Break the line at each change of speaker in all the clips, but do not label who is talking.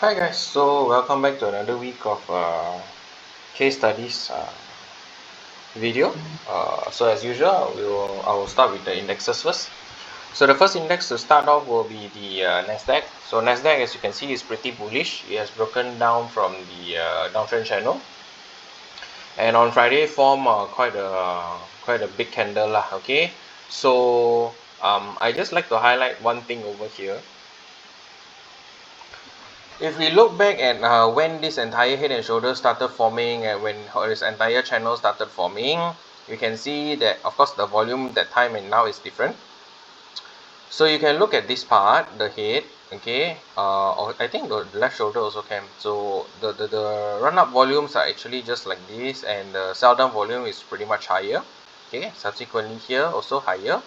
Hi guys, so welcome back to another week of case studies video. So as usual, I will start with the indexes first. So the first index to start off will be the Nasdaq. So Nasdaq, as you can see, is pretty bullish. It has broken down from the downtrend channel, and on Friday formed quite a big candle lah. Okay, so I just like to highlight one thing over here. If we look back at when this entire head and shoulders started forming and when this entire channel started forming, you can see that of course the volume that time and now is different. So you can look at this part, the head, okay, or I think the left shoulder also can. So the run up volumes are actually just like this, and the sell down volume is pretty much higher. Okay, subsequently here also higher.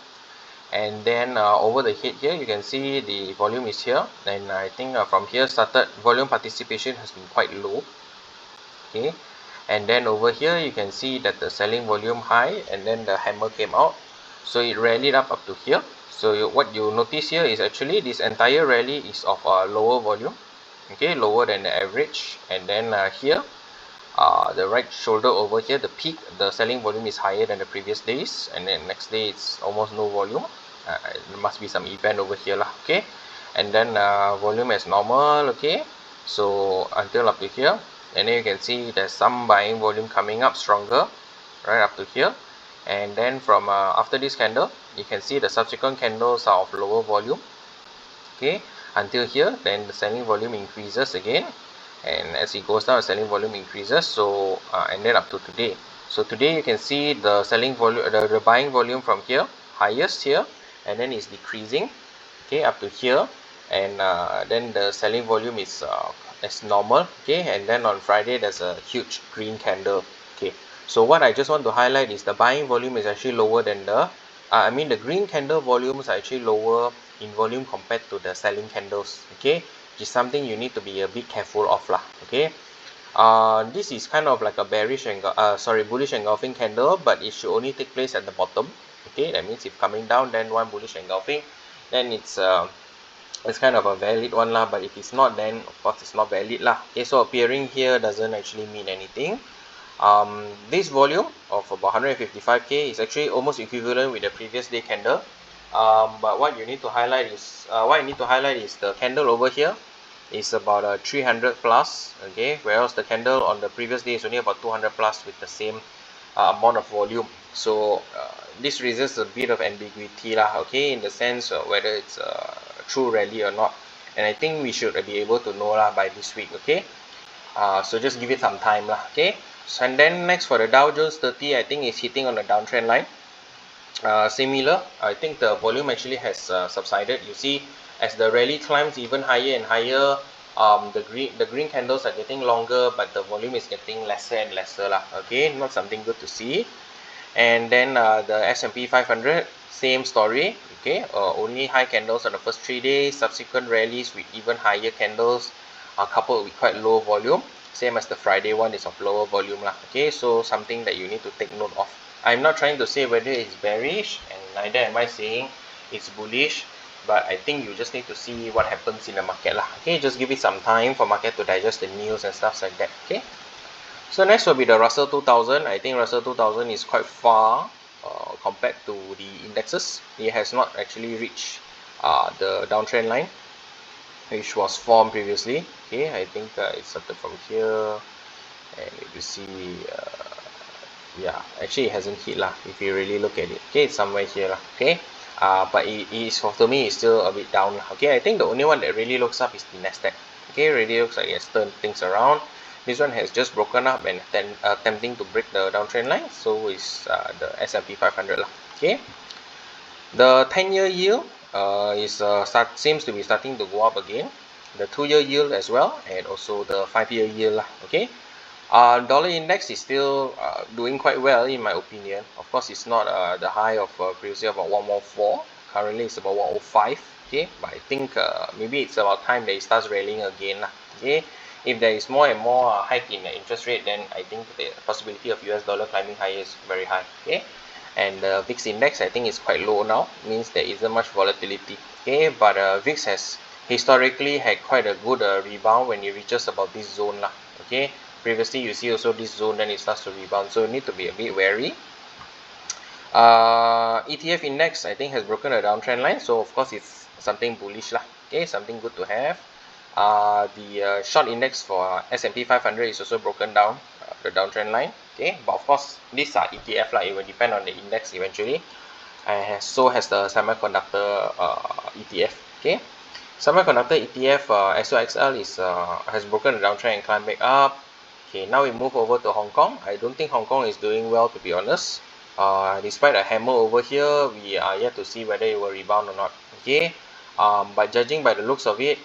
And then over the head here you can see the volume is here, and I think from here started volume participation has been quite low. Okay, and then over here you can see that the selling volume high, and then the hammer came out, so it rallied up to here. So what you notice here is actually this entire rally is of a lower volume, okay, lower than the average. And then here the right shoulder over here, the peak, the selling volume is higher than the previous days, and then next day it's almost no volume. There must be some event over here lah. Okay, and then volume as normal. Okay, so until up to here, and then you can see there's some buying volume coming up stronger right up to here. And then from after this candle, you can see the subsequent candles are of lower volume, okay, until here. Then the selling volume increases again, and as it goes down the selling volume increases. So and then up to today, so today you can see the selling volume, the buying volume from here, highest here, and then it's decreasing, okay, up to here. And then the selling volume is as normal, okay. And then on Friday there's a huge green candle, okay. So what I just want to highlight is the buying volume is actually lower than the I mean the green candle volumes are actually lower in volume compared to the selling candles, okay, which is something you need to be a bit careful of lah. Okay, this is kind of like a bullish engulfing candle, but it should only take place at the bottom. Okay, that means if coming down, then one bullish engulfing, then it's kind of a valid one lah. But if it's not, then of course it's not valid lah. Okay, so appearing here doesn't actually mean anything. This volume of about 155k is actually almost equivalent with the previous day candle. But what you need to highlight is the candle over here is about 300 plus, okay, whereas the candle on the previous day is only about 200 plus with the same amount of volume. So this raises a bit of ambiguity lah, okay, in the sense of whether it's a true rally or not. And I think we should be able to know lah by this week, okay. So just give it some time lah, okay. So, and then next for the Dow Jones 30, I think it's hitting on the downtrend line. Similar, I think the volume actually has subsided. You see, as the rally climbs even higher and higher, the green candles are getting longer, but the volume is getting lesser and lesser lah. Okay, not something good to see. And then the S&P 500, same story. Okay, only high candles on the first 3 days, subsequent rallies with even higher candles are coupled with quite low volume. Same as the Friday one is of lower volume lah. Okay, so something that you need to take note of. I'm not trying to say whether it's bearish, and neither am I saying it's bullish, but I think you just need to see what happens in the market lah. Okay, just give it some time for market to digest the news and stuff like that. Okay, so next will be the Russell 2000. I think Russell 2000 is quite far compared to the indexes. It has not actually reached the downtrend line which was formed previously. Okay, I think it started from here, and if you see yeah, actually it hasn't hit lah if you really look at it. Okay, it's somewhere here lah. Okay, but it is, to me, it's still a bit down lah. Okay, I think the only one that really looks up is the Nasdaq. Okay, really looks like it's turned things around. This one has just broken up and then attempting to break the downtrend line. So is the S&P 500 lah. Okay, the 10-year yield seems to be starting to go up again. The 2-year yield as well, and also the 5-year yield lah. Okay, dollar index is still doing quite well in my opinion. Of course, it's not the high of previously about 114. Currently it's about 105. Okay, but I think maybe it's about time that it starts rallying again lah. Okay, if there is more and more hike in the interest rate, then I think the possibility of US dollar climbing higher is very high. Okay, and the VIX index I think is quite low now, means there isn't much volatility. Okay, but VIX has historically had quite a good rebound when it reaches about this zone lah. Okay, previously you see also this zone, then it starts to rebound, so you need to be a bit wary. ETF index I think has broken a downtrend line, so of course it's something bullish lah. Okay, something good to have. The short index for S&P 500 is also broken down the downtrend line. Okay, but of course these are ETF lah, it will depend on the index eventually, and so has the semiconductor ETF. Okay, semiconductor ETF SOXL is has broken the downtrend and climbed back up. Okay, now we move over to Hong Kong. I don't think Hong Kong is doing well, to be honest. Despite a hammer over here, we are yet to see whether it will rebound or not. Okay, but judging by the looks of it,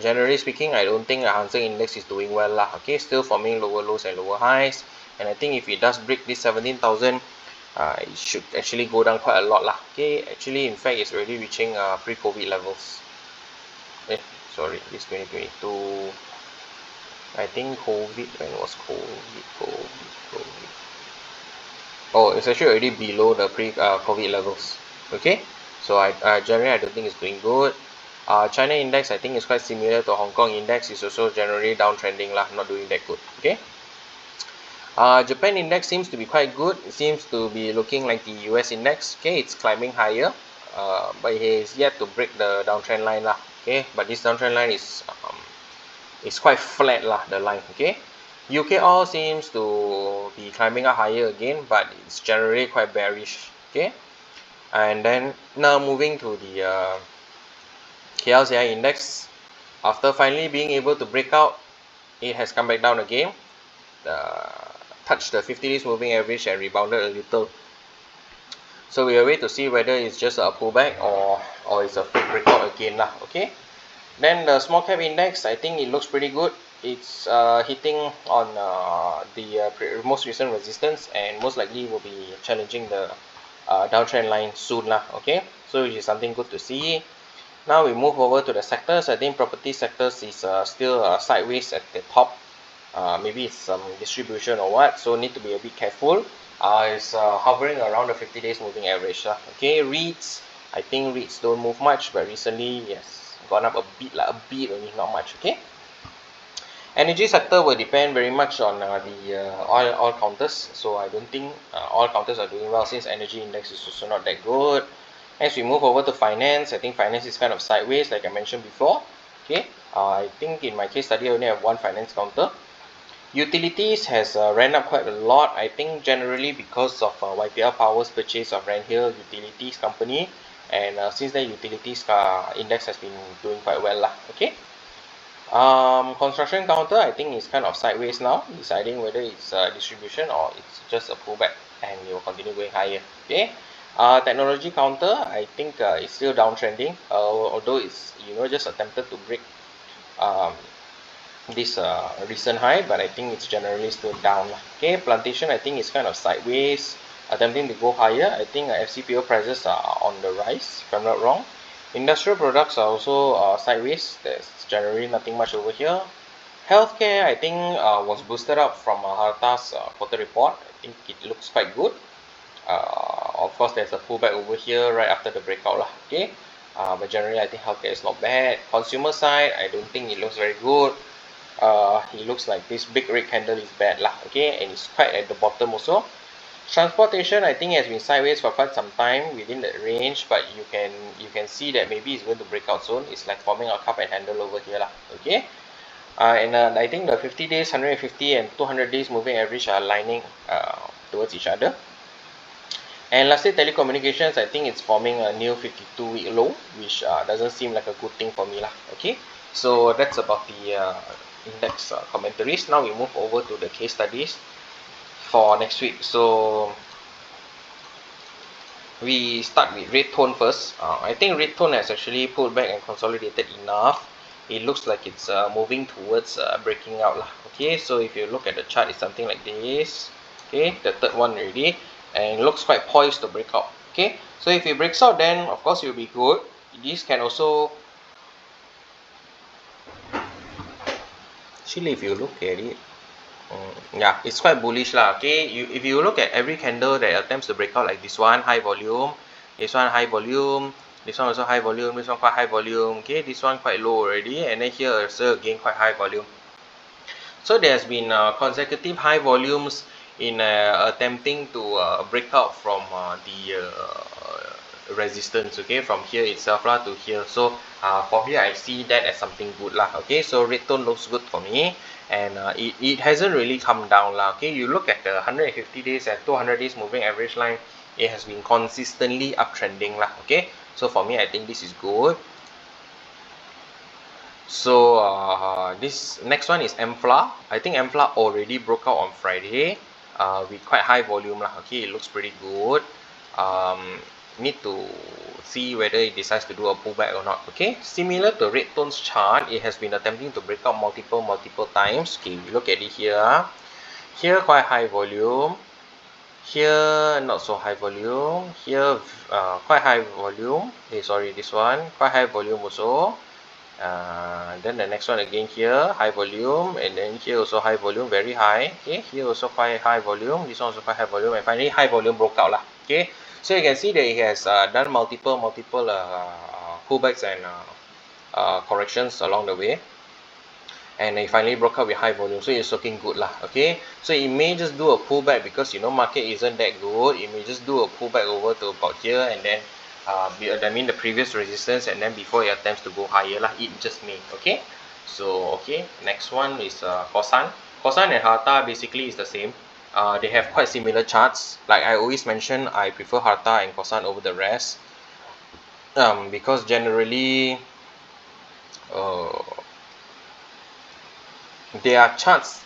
generally speaking, I don't think the Hang Seng Index is doing well lah. Okay, still forming lower lows and lower highs, and I think if it does break this 17,000, it should actually go down quite a lot lah. Okay, actually in fact it's already reaching pre-COVID levels. Sorry, this 2022. I think COVID, when was COVID? Oh, it's actually already below the pre-COVID levels. Okay, so generally I don't think it's doing good. China index I think is quite similar to Hong Kong index. Is also generally downtrending lah, not doing that good. Okay. Japan index seems to be quite good. It seems to be looking like the US index. Okay, it's climbing higher, but it is yet to break the downtrend line lah. Okay, but this downtrend line is quite flat lah, the line. Okay, UK all seems to be climbing up higher again, but it's generally quite bearish. Okay, and then now moving to the KLCI index. After finally being able to break out, it has come back down again, touched the 50 days moving average and rebounded a little. So we will wait to see whether it's just a pullback or it's a fake breakout again lah. Okay, then the small cap index, I think it looks pretty good. It's hitting on the most recent resistance, and most likely will be challenging the downtrend line soon lah. Okay, so which is something good to see. Now we move over to the sectors. I think property sectors is still sideways at the top. Maybe it's some distribution or what, so need to be a bit careful. It's hovering around the 50 days moving average. Okay, REITs, I think REITs don't move much, but recently yes, gone up a bit, like a bit only, not much. Okay, energy sector will depend very much on the oil counters, so I don't think oil counters are doing well, since energy index is also not that good. As we move over to finance, I think finance is kind of sideways, like I mentioned before. Okay, I think in my case study I only have one finance counter. Utilities has ran up quite a lot, I think generally because of YPL Power's purchase of Randhill Utilities Company, and since then utilities index has been doing quite well lah. Okay, construction counter I think is kind of sideways now, deciding whether it's distribution or it's just a pullback, and it will continue going higher. Okay, technology counter I think it's still downtrending, although it's just attempted to break this recent high, but I think it's generally still down. Okay, plantation I think is kind of sideways, attempting to go higher. I think FCPO prices are on the rise, if I'm not wrong. Industrial products are also sideways. There's generally nothing much over here. Healthcare I think was boosted up from Harta's quarter report. I think it looks quite good. Of course there's a pullback over here right after the breakout lah. Okay, but generally I think healthcare is not bad. Consumer side I don't think it looks very good. It looks like this big red candle is bad lah. Okay, and it's quite at the bottom also. Transportation I think has been sideways for quite some time within that range, but you can see that maybe it's going to break out soon. It's like forming a cup and handle over here lah. Okay, and I think the 50 days, 150 and 200 days moving average are lining towards each other. And lastly, telecommunications, I think it's forming a new 52-week low, which doesn't seem like a good thing for me lah. Okay, so that's about the index commentaries. Now we move over to the case studies for next week. So we start with Redtone first. I think Redtone has actually pulled back and consolidated enough. It looks like it's moving towards breaking out lah. Okay, so if you look at the chart, it's something like this. Okay, the third one already, and it looks quite poised to break out. Okay, so if it breaks out, then of course it will be good. This can also, actually if you look at it, yeah, it's quite bullish lah. Okay, if you look at every candle that attempts to break out, like this one high volume, this one high volume, This one also high volume, this one quite high volume. Okay, this one quite low already, and then here also again quite high volume. So there has been consecutive high volumes in attempting to break out from the resistance, okay, from here itself lah to here. So for me, I see that as something good lah. Okay, so Redtone looks good for me, and it hasn't really come down lah. Okay, you look at the 150 days and 200 days moving average line, it has been consistently uptrending lah. Okay, so for me, I think this is good. So this next one is Mflour. I think Mflour already broke out on Friday with quite high volume lah. Okay, it looks pretty good. Need to see whether it decides to do a pullback or not. Okay, similar to Redtone's chart, it has been attempting to break out multiple times. Okay, we look at it here. Here quite high volume. Here not so high volume. Here quite high volume. Okay, sorry, this one quite high volume also. Then the next one again here, high volume, and then here also high volume, very high. Okay, here also quite high volume, this one also quite high volume, and finally high volume broke out lah. Okay, so you can see that it has done multiple pullbacks and corrections along the way, and it finally broke out with high volume, so it's looking good lah. Okay, so it may just do a pullback because market isn't that good. It may just do a pullback over to about here, and then I mean the previous resistance, and then before it attempts to go higher lah, it just may. Okay, so okay, next one is Kossan. Kossan and Harta basically is the same. They have quite similar charts. Like I always mention, I prefer Harta and Kossan over the rest, because generally their charts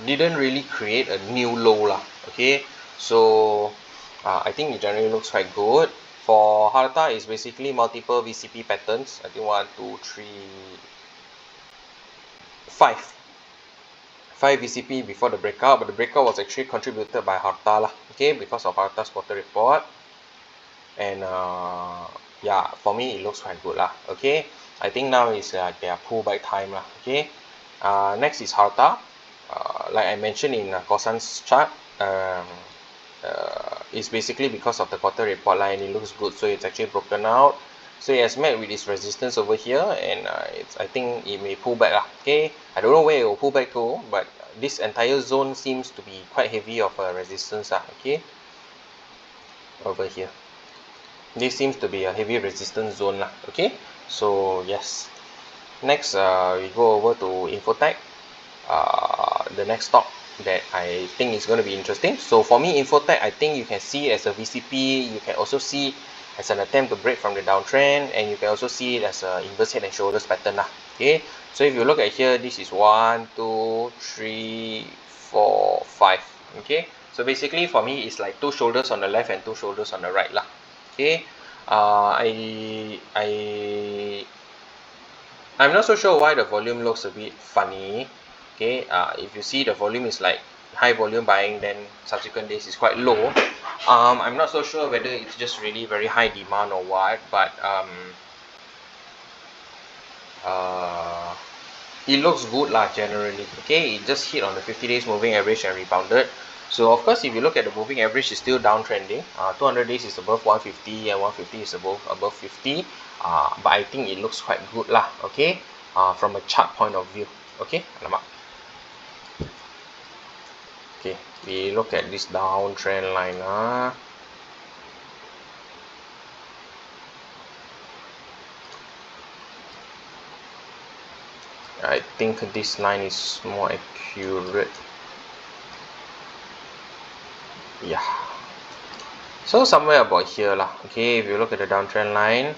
didn't really create a new low lah. Okay, so I think it generally looks quite good. For Harta is basically multiple VCP patterns. I think 1, 2, 3, 5 VCP before the breakout, but the breakout was actually contributed by Harta lah. Okay, because of Harta's quarter report, and yeah, for me it looks quite good lah. Okay, I think now is their pullback time lah. Okay, next is Harta. Like I mentioned in Kossan's chart, it's basically because of the quarter report line. It looks good, so it's actually broken out. So it has met with its resistance over here, and I think it may pull back lah. Okay, I don't know where it will pull back to, but this entire zone seems to be quite heavy of a resistance lah. Okay, over here, this seems to be a heavy resistance zone lah. Okay, so yes, next we go over to Infotech. The next stock that I think is going to be interesting. So for me, Infotech, I think you can see it as a VCP. You can also see it as an attempt to break from the downtrend, and you can also see it as a inverse head and shoulders pattern lah. Okay, so if you look at here, this is 1, 2, 3, 4, 5. Okay, so basically for me, it's like 2 shoulders on the left and 2 shoulders on the right lah. Okay, I'm not so sure why the volume looks a bit funny. Okay, if you see the volume is like high volume buying, then subsequent days is quite low. I'm not so sure whether it's just really very high demand or what, but it looks good lah generally. Okay, it just hit on the 50 days moving average and rebounded. So of course, if you look at the moving average, it's still downtrending. 200 days is above 150, and 150 is above 50. But I think it looks quite good lah. Okay, from a chart point of view. Okay, alamak. Okay, we look at this downtrend line. I think this line is more accurate. Yeah, so somewhere about here lah. Okay, if you look at the downtrend line,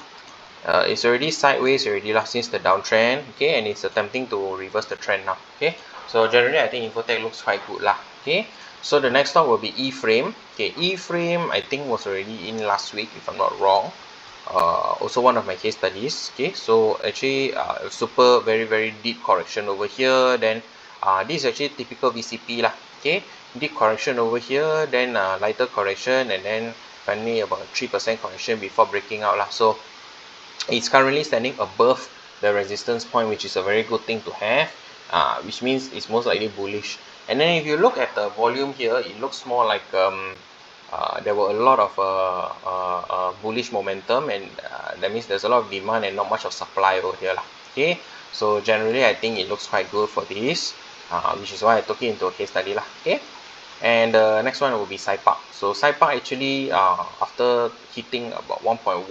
it's already sideways already lah since the downtrend. Okay, and it's attempting to reverse the trend now. Okay, so generally I think Infotech looks quite good lah. Okay, so the next stock will be Eframe. Okay, Eframe I think was already in last week if I'm not wrong. Also one of my case studies. Okay, so actually super very deep correction over here. Then this is actually typical VCP lah. Okay, deep correction over here, then lighter correction, and then finally about 3% correction before breaking out lah. So it's currently standing above the resistance point, which is a very good thing to have, which means it's most likely bullish. And then if you look at the volume here, it looks more like there were a lot of bullish momentum, and that means there's a lot of demand and not much of supply over here lah. Okay, so generally I think it looks quite good for this, which is why I took it into a case study lah. Okay, and the next one will be Cypark. So Cypark actually after hitting about 1.1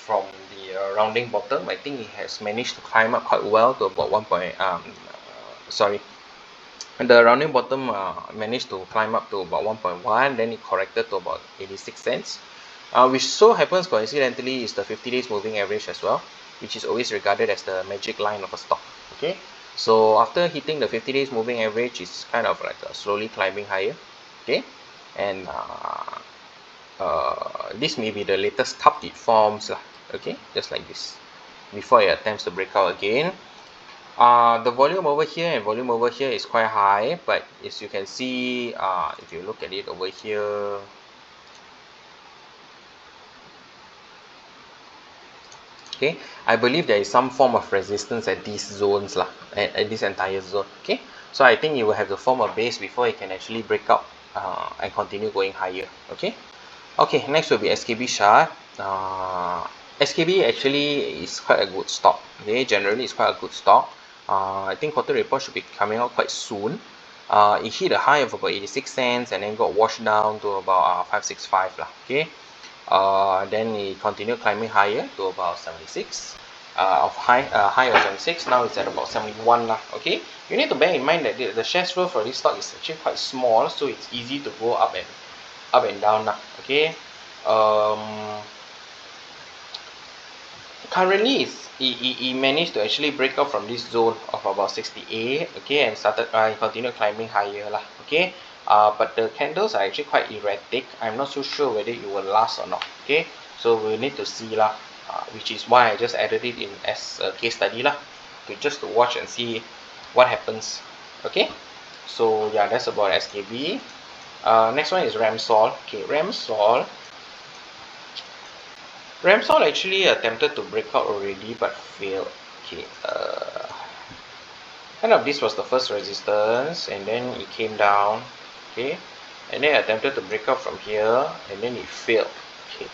from the rounding bottom, I think it has managed to climb up quite well to about 1. Sorry, and the rounding bottom managed to climb up to about 1.1, then it corrected to about 86 cents, which so happens coincidentally is the 50 days moving average as well, which is always regarded as the magic line of a stock. Okay, so after hitting the 50 days moving average, it's kind of like slowly climbing higher. Okay, and this may be the latest cup it forms lah. Okay, just like this, before it attempts to break out again. The volume over here and volume over here is quite high, but as you can see, if you look at it over here, okay, I believe there is some form of resistance at these zones lah, at this entire zone. Okay, so I think it will have to form a base before it can actually break out and continue going higher. Okay, okay, next will be SKBSHUT. SKB actually is quite a good stock. Okay, generally it's quite a good stock. I think quarter report should be coming out quite soon. It hit a high of about 86 cents and then got washed down to about 565 lah. Okay, then it continued climbing higher to about 76. High of 76. Now it's at about 71 lah. Okay, you need to bear in mind that the share flow for this stock is actually quite small, so it's easy to go up and down lah. Okay, currently it managed to actually break out from this zone of about 68. Okay, and started continued climbing higher lah. Okay, but the candles are actually quite erratic. I'm not so sure whether it will last or not. Okay, so we need to see lah, which is why I just added it in as a case study lah, to watch and see what happens. Okay, so yeah, that's about SKB. Next one is RAMSSOL. Okay, RAMSSOL actually attempted to break out already but failed. Okay, kind of this was the first resistance, and then it came down. Okay, and then attempted to break out from here, and then it failed. Okay,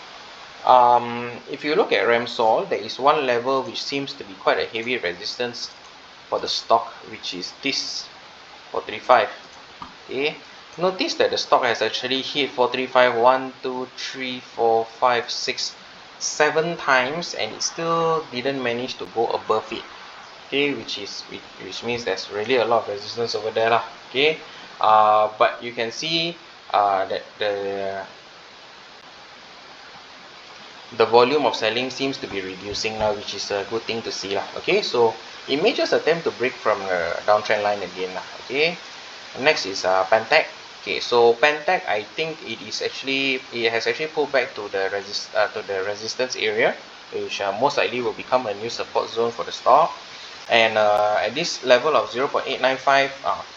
if you look at RAMSSOL, there is one level which seems to be quite a heavy resistance for the stock, which is this 435. Okay, notice that the stock has actually hit 435 1 2 3 4 5 6 7 times, and it still didn't manage to go above it. Okay, which means there's really a lot of resistance over there lah. Okay, but you can see that the volume of selling seems to be reducing now, which is a good thing to see lah. Okay, so it may just attempt to break from the downtrend line again lah. Okay, next is PANTECH. Okay, so PANTECH, I think it has actually pulled back to the resistance area, which most likely will become a new support zone for the stock. And at this level of 0.895,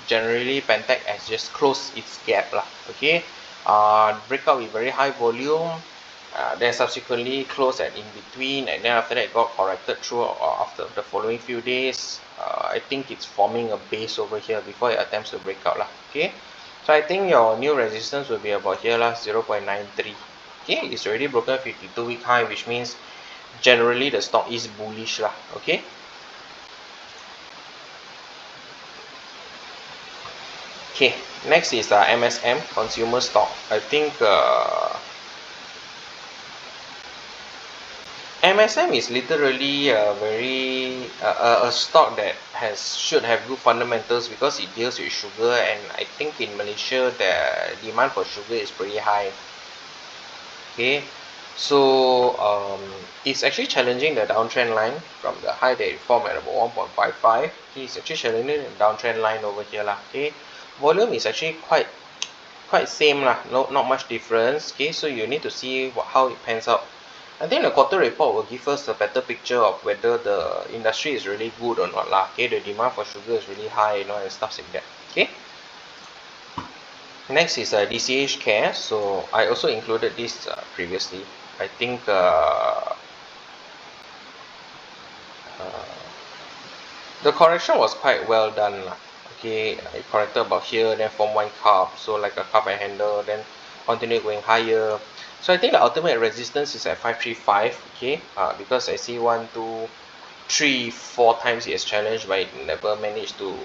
generally PANTECH has just closed its gap lah. Okay, breakout with very high volume, then subsequently closed at in between, and then after that it got corrected through after the following few days. I think it's forming a base over here before it attempts to break out lah. Okay, so I think your new resistance will be about here lah, 0.93. Okay, it's already broken 52-week high, which means generally the stock is bullish lah. Okay, okay, next is MSM, consumer stock. I think MSM is literally a stock that should have good fundamentals because it deals with sugar, and I think in Malaysia the demand for sugar is pretty high. Okay, so it's actually challenging the downtrend line from the high that it formed at about 1.55. Okay, it's actually challenging the downtrend line over here lah. Okay, volume is actually quite same lah, not much difference. Okay, so you need to see how it pans out. I think the quarter report will give us a better picture of whether the industry is really good or not lah. Okay, the demand for sugar is really high, and stuff like that. Okay, next is DCHCARE. So I also included this previously. I think the correction was quite well done lah. Okay, it corrected about here, then form one cup, so like a cup and handle, then continue going higher. So I think the ultimate resistance is at 535. Okay, because I see 1, 2, 3, 4 times it has challenged, but it never managed to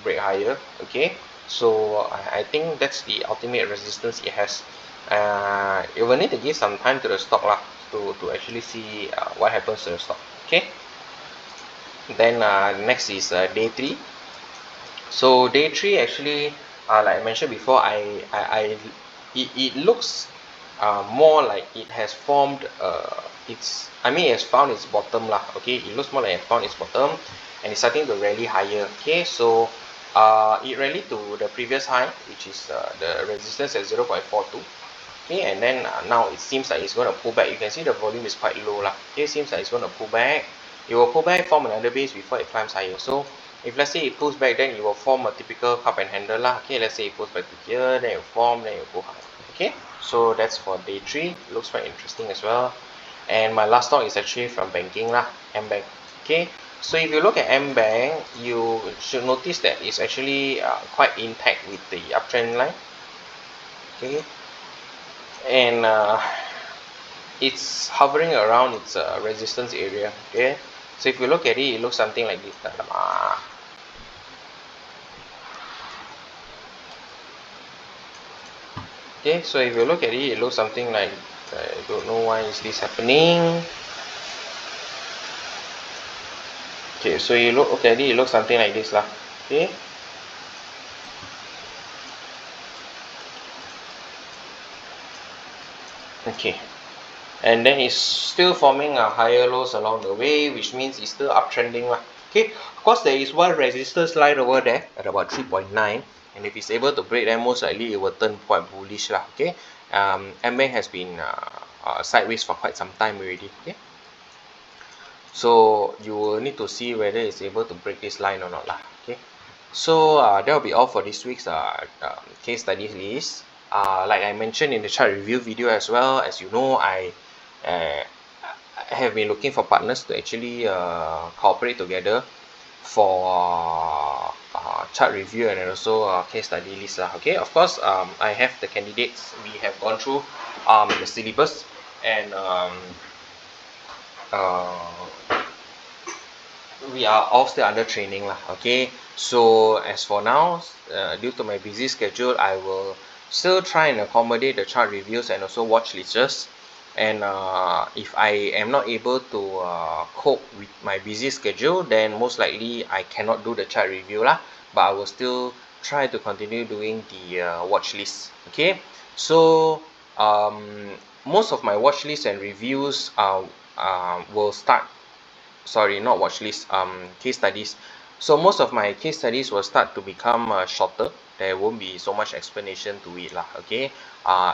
break higher. Okay, so I think that's the ultimate resistance it has. It will need to give some time to the stock lah, to actually see what happens to the stock. Okay, then next is day 3. So day 3 actually, like I mentioned before, it looks more like it has formed it has found its bottom lah. Okay, it looks more like it found its bottom and it's starting to rally higher. Okay, so it rallied to the previous high, which is the resistance at 0.42. Okay, and then now it seems like it's going to pull back. You can see the volume is quite low lah. Okay, it seems like it's going to pull back. It will pull back, form another base before it climbs higher. So if let's say it pulls back, then it will form a typical cup and handle lah. Okay, let's say it pulls back to here, then it will form, then it will go high. Okay, so that's for day 3. Looks quite interesting as well. And my last stock is actually from banking lah, AMBANK. Okay, so if you look at AMBANK, you should notice that it's actually quite intact with the uptrend line. Okay, and it's hovering around its resistance area. Okay, so if you look at it, it looks something like this. Okay, so if you look at it, it looks something like, I don't know why is this happening. Okay, so you look at it, it looks something like this lah. Okay, okay, and then it's still forming a higher lows along the way, which means it's still uptrending lah. Okay, of course there is one resistance line over there at about 3.9, and if it's able to break, then most likely it will turn quite bullish lah. Okay, AMBANK has been sideways for quite some time already. Okay, so you will need to see whether it's able to break this line or not lah. Okay, so that will be all for this week's case study list. Like I mentioned in the chart review video as well, as you know, I have been looking for partners to actually cooperate together for chart review and also case study list lah. Okay, of course, I have the candidates. We have gone through the syllabus, and we are all still under training lah. Okay, so as for now, due to my busy schedule, I will still try and accommodate the chart reviews and also watch lists. And if I am not able to cope with my busy schedule, then most likely I cannot do the chart review lah, but I will still try to continue doing the watch list. Okay, so most of my watch lists and reviews will start, sorry, not watch list, case studies. So most of my case studies will start to become shorter. There won't be so much explanation to it lah. Okay,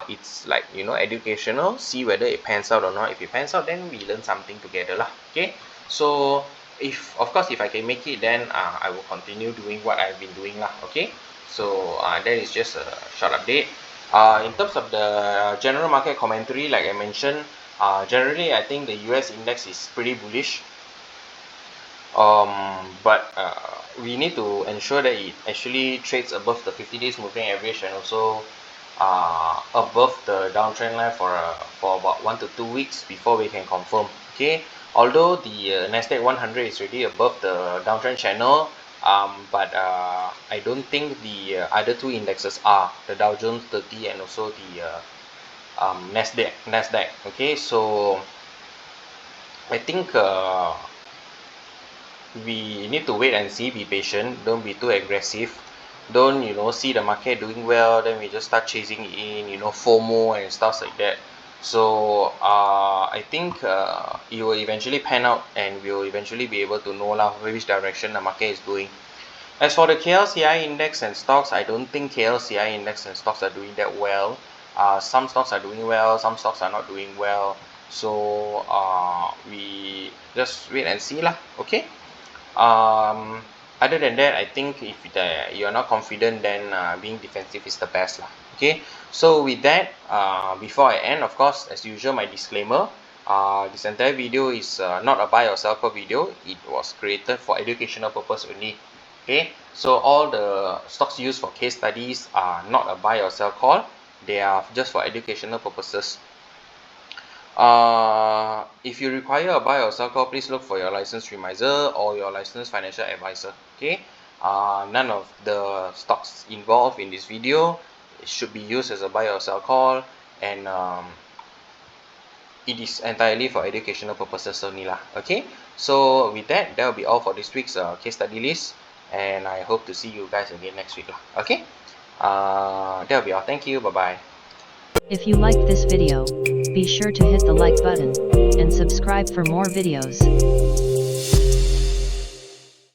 it's like, you know, educational, see whether it pans out or not. If it pans out, then we learn something together lah. Okay, so if, of course, if I can make it, then I will continue doing what I've been doing lah. Okay, so that is just a short update. In terms of the general market commentary, like I mentioned, generally I think the US index is pretty bullish. But we need to ensure that it actually trades above the 50 days moving average and also above the downtrend line for about 1 to 2 weeks before we can confirm. Okay, although the Nasdaq 100 is already above the downtrend channel, but I don't think the other two indexes are, the Dow Jones 30 and also the Nasdaq. Okay, so I think we need to wait and see, be patient, don't be too aggressive, don't, you know, see the market doing well, then we just start chasing it in, you know, FOMO and stuff like that. So I think it will eventually pan out and we'll eventually be able to know lah which direction the market is going. As for the KLCI index and stocks, I don't think KLCI index and stocks are doing that well. Some stocks are doing well, some stocks are not doing well. So we just wait and see lah. Okay. Other than that, I think if you're not confident, then being defensive is the best lah. Okay, so with that, before I end, of course, as usual, my disclaimer, this entire video is not a buy or sell call video. It was created for educational purpose only. Okay, so all the stocks used for case studies are not a buy or sell call. They are just for educational purposes. If you require a buy or sell call, please look for your licensed remiser or your licensed financial advisor. Okay. None of the stocks involved in this video should be used as a buy or sell call, and it is entirely for educational purposes only lah. Okay. So with that, that will be all for this week's case study list, and I hope to see you guys again next week lah. Okay. That will be all. Thank you. Bye bye.
If you liked this video, be sure to hit the like button and subscribe for more videos.